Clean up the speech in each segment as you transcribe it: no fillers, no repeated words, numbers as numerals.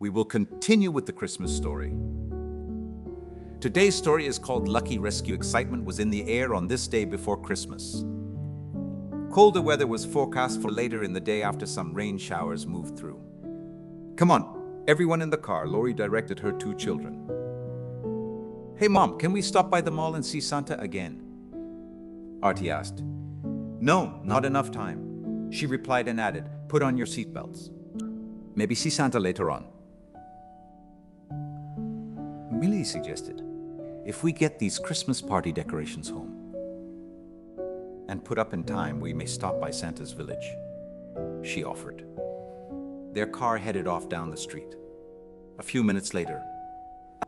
We will continue with the Christmas story. Today's story is called Lucky Rescue. Excitement was in the air on this day before Christmas. Colder weather was forecast for later in the day after some rain showers moved through. Come on, everyone in the car, Lori directed her two children. Hey Mom, can we stop by the mall and see Santa again? Artie asked. No, not enough time, she replied and added, put on your seatbelts. Maybe see Santa later on. Millie suggested, if we get these Christmas party decorations home and put up in time, we may stop by Santa's village, she offered. Their car headed off down the street. A few minutes later,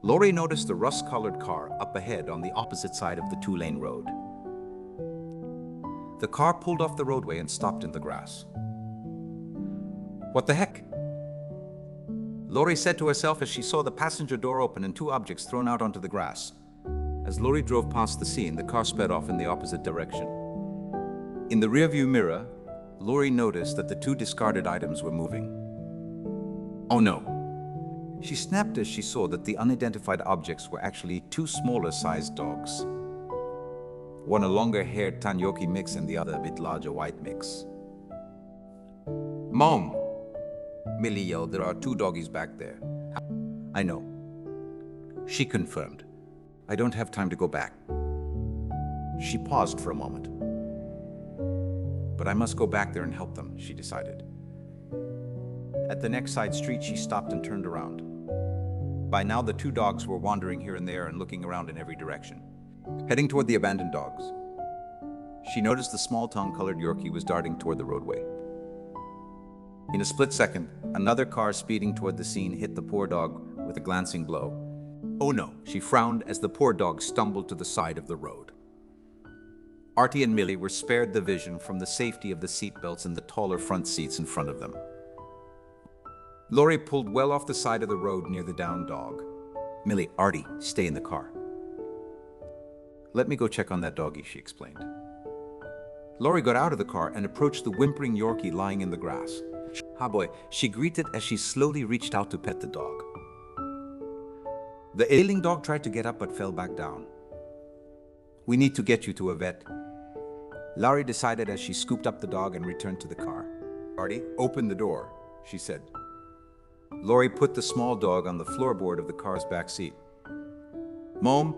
Lori noticed the rust-colored car up ahead on the opposite side of the two-lane road. The car pulled off the roadway and stopped in the grass. What the heck? Lori said to herself as she saw the passenger door open and two objects thrown out onto the grass. As Lori drove past the scene, the car sped off in the opposite direction. In the rearview mirror, Lori noticed that the two discarded items were moving. Oh no! She snapped as she saw that the unidentified objects were actually two smaller-sized dogs. One a longer-haired Tanyoki mix and the other a bit larger white mix. Mom! Millie yelled, there are two doggies back there. I know. She confirmed. I don't have time to go back. She paused for a moment. But I must go back there and help them, she decided. At the next side street, she stopped and turned around. By now, the two dogs were wandering here and there and looking around in every direction, heading toward the abandoned dogs. She noticed the small tongue-colored Yorkie was darting toward the roadway. In a split second, another car speeding toward the scene hit the poor dog with a glancing blow. Oh no, she frowned as the poor dog stumbled to the side of the road. Artie and Millie were spared the vision from the safety of the seatbelts and the taller front seats in front of them. Lori pulled well off the side of the road near the downed dog. Millie, Artie, stay in the car. Let me go check on that doggie, she explained. Lori got out of the car and approached the whimpering Yorkie lying in the grass. Ah boy, she greeted as she slowly reached out to pet the dog. The ailing dog tried to get up but fell back down. We need to get you to a vet, Lori decided as she scooped up the dog and returned to the car. Artie, open the door, she said. Lori put the small dog on the floorboard of the car's back seat. Mom,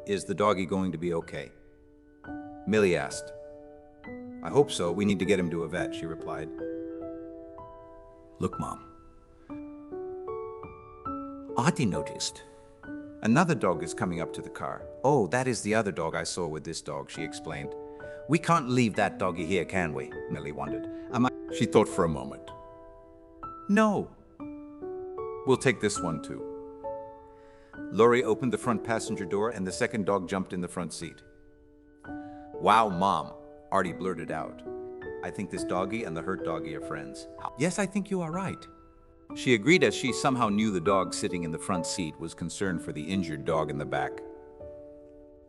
is the doggie going to be okay? Millie asked. I hope so. We need to get him to a vet, she replied. Look, Mom. Artie noticed. Another dog is coming up to the car. Oh, that is the other dog I saw with this dog, she explained. We can't leave that doggie here, can we? Millie wondered. She thought for a moment. No. We'll take this one too. Lori opened the front passenger door and the second dog jumped in the front seat. Wow, Mom, Artie blurted out. I think this doggie and the hurt doggie are friends. Yes, I think you are right. She agreed as she somehow knew the dog sitting in the front seat was concerned for the injured dog in the back.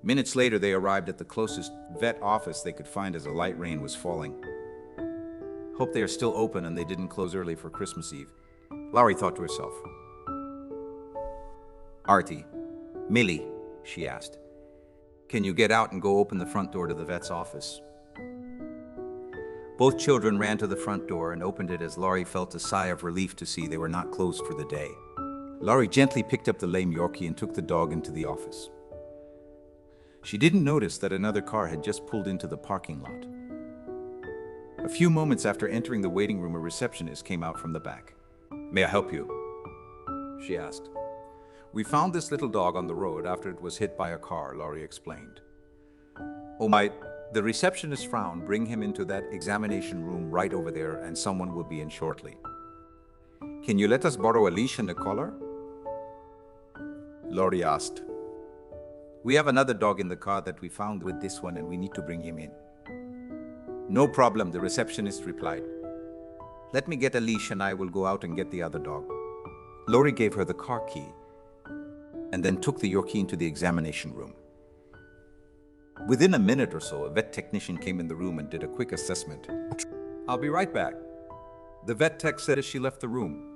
Minutes later, they arrived at the closest vet office they could find as a light rain was falling. Hope they are still open and they didn't close early for Christmas Eve, Lori thought to herself. Artie, Millie, she asked, can you get out and go open the front door to the vet's office? Both children ran to the front door and opened it as Lori felt a sigh of relief to see they were not closed for the day. Lori gently picked up the lame Yorkie and took the dog into the office. She didn't notice that another car had just pulled into the parking lot. A few moments after entering the waiting room, a receptionist came out from the back. May I help you? She asked. We found this little dog on the road after it was hit by a car, Lori explained. Oh my, the receptionist frowned. Bring him into that examination room right over there and someone will be in shortly. Can you let us borrow a leash and a collar? Lori asked. We have another dog in the car that we found with this one and we need to bring him in. No problem, the receptionist replied. Let me get a leash and I will go out and get the other dog. Lori gave her the car key and then took the Yorkie into the examination room. Within a minute or so, a vet technician came in the room and did a quick assessment. I'll be right back, the vet tech said as she left the room.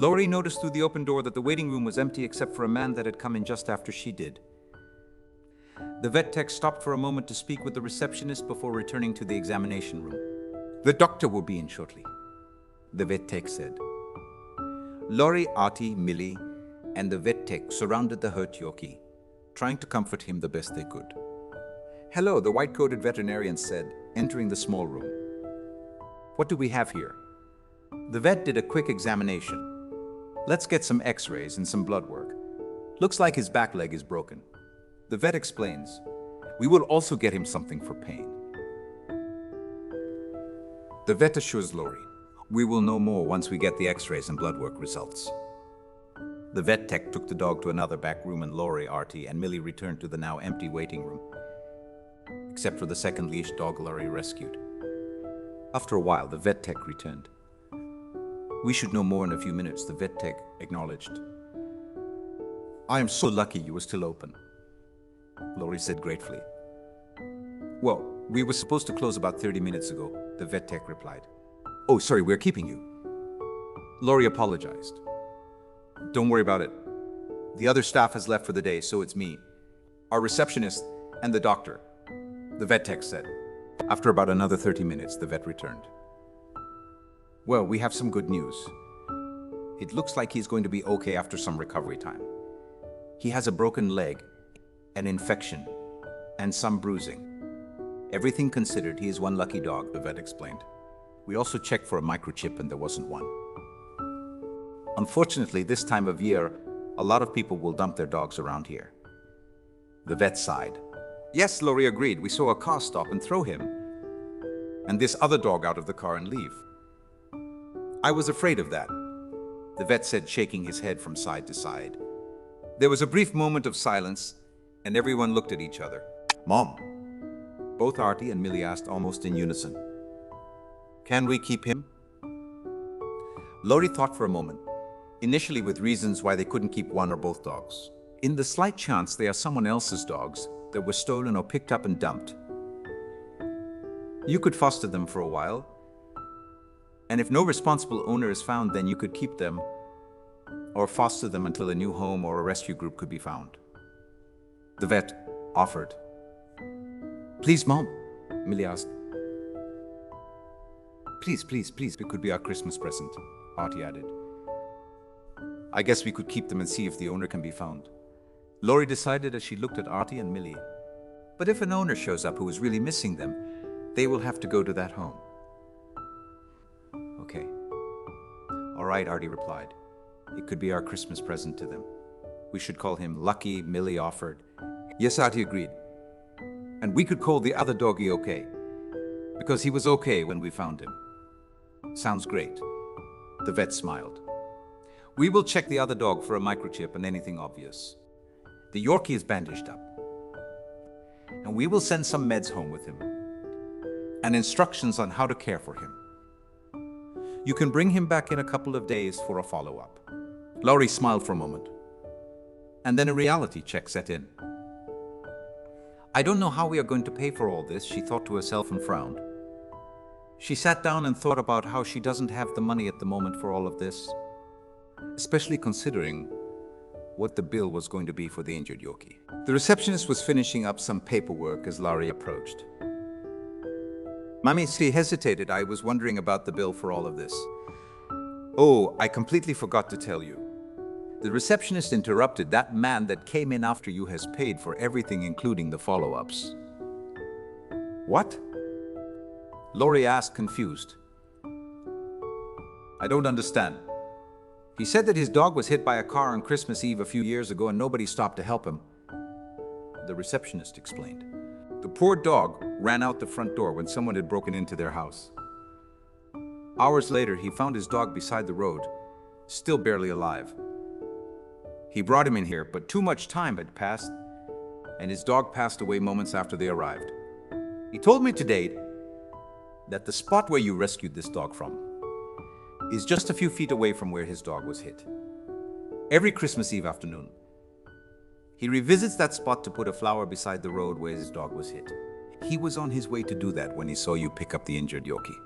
Laurie noticed through the open door that the waiting room was empty except for a man that had come in just after she did. The vet tech stopped for a moment to speak with the receptionist before returning to the examination room. "The doctor will be in shortly," the vet tech said. Laurie, Artie, Millie, and the vet tech surrounded the hurt Yorkie, trying to comfort him the best they could. "Hello," the white-coated veterinarian said, entering the small room. "What do we have here?" The vet did a quick examination. "Let's get some x-rays and some blood work. Looks like his back leg is broken." The vet explains, "We will also get him something for pain." The vet assures Laurie, "We will know more once we get the x-rays and blood work results." The vet tech took the dog to another back room and Laurie, Artie, and Millie returned to the now empty waiting room, except for the second leash dog Laurie rescued. After a while, the vet tech returned. "We should know more in a few minutes," the vet tech acknowledged. "I am so lucky you were still open," Laurie said gratefully. "Well, we were supposed to close about 30 minutes ago," the vet tech replied. "Oh, sorry, we're keeping you." Laurie apologized. "Don't worry about it. The other staff has left for the day, so it's me, our receptionist, and the doctor," the vet tech said. After about another 30 minutes, the vet returned. "Well, we have some good news. It looks like he's going to be okay after some recovery time. He has a broken leg, an infection, and some bruising. Everything considered, he is one lucky dog," the vet explained. "We also checked for a microchip and there wasn't one. Unfortunately, this time of year, a lot of people will dump their dogs around here." The vet sighed. "Yes," Laurie agreed. "We saw a car stop and throw him, and this other dog out of the car and leave. I was afraid of that," the vet said, shaking his head from side to side. There was a brief moment of silence, and everyone looked at each other. "Mom," both Artie and Millie asked almost in unison. "Can we keep him?" Laurie thought for a moment, initially with reasons why they couldn't keep one or both dogs. In the slight chance they are someone else's dogs that were stolen or picked up and dumped, you could foster them for a while, and if no responsible owner is found, then you could keep them or foster them until a new home or a rescue group could be found. The vet offered. "Please, Mom," Millie asked. Please, it could be our Christmas present," Artie added. "I guess we could keep them and see if the owner can be found," Laurie decided as she looked at Artie and Millie. "But if an owner shows up who is really missing them, they will have to go to that home." "Okay. All right," Artie replied. "It could be our Christmas present to them. We should call him Lucky," Millie offered. "Yes," Artie agreed. "And we could call the other doggy Okay, because he was okay when we found him." "Sounds great," the vet smiled. "We will check the other dog for a microchip and anything obvious. The Yorkie is bandaged up, and we will send some meds home with him and instructions on how to care for him. You can bring him back in a couple of days for a follow-up." Laurie smiled for a moment, and then a reality check set in. "I don't know how we are going to pay for all this," she thought to herself and frowned. She sat down and thought about how she doesn't have the money at the moment for all of this, especially considering what the bill was going to be for the injured Yorkie. The receptionist was finishing up some paperwork as Laurie approached. "Mommy," she hesitated. "I was wondering about the bill for all of this." "Oh, I completely forgot to tell you." The receptionist interrupted. "That man that came in after you has paid for everything, including the follow-ups." "What?" Laurie asked, confused. "I don't understand." "He said that his dog was hit by a car on Christmas Eve a few years ago and nobody stopped to help him," the receptionist explained. "The poor dog ran out the front door when someone had broken into their house. Hours later, he found his dog beside the road, still barely alive. He brought him in here, but too much time had passed, and his dog passed away moments after they arrived. He told me today that the spot where you rescued this dog from is just a few feet away from where his dog was hit. Every Christmas Eve afternoon, he revisits that spot to put a flower beside the road where his dog was hit. He was on his way to do that when he saw you pick up the injured Yorkie.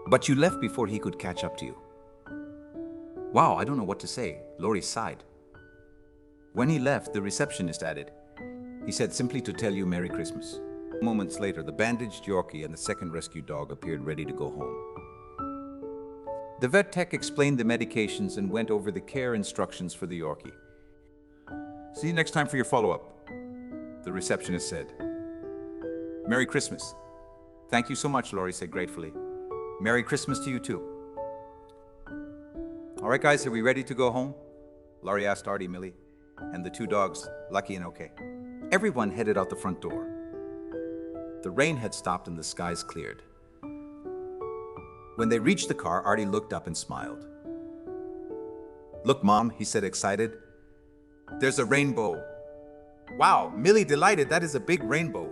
But you left before he could catch up to you. Wow, I don't know what to say, Laurie sighed. When he left, the receptionist added, he said simply to tell you Merry Christmas. Moments later, the bandaged Yorkie and the second rescue dog appeared ready to go home. The vet tech explained the medications and went over the care instructions for the Yorkie. See you next time for your follow-up, the receptionist said. Merry Christmas. Thank you so much, Laurie said gratefully. Merry Christmas to you too. All right, guys, are we ready to go home? Laurie asked Artie, Millie, and the two dogs, Lucky and Okay. Everyone headed out the front door. The rain had stopped and the skies cleared. When they reached the car, Artie looked up and smiled. Look, Mom, he said excited. There's a rainbow. Wow, Millie delighted, that is a big rainbow.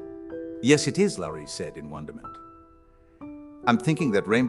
Yes, it is, Laurie said in wonderment. I'm thinking that rainbow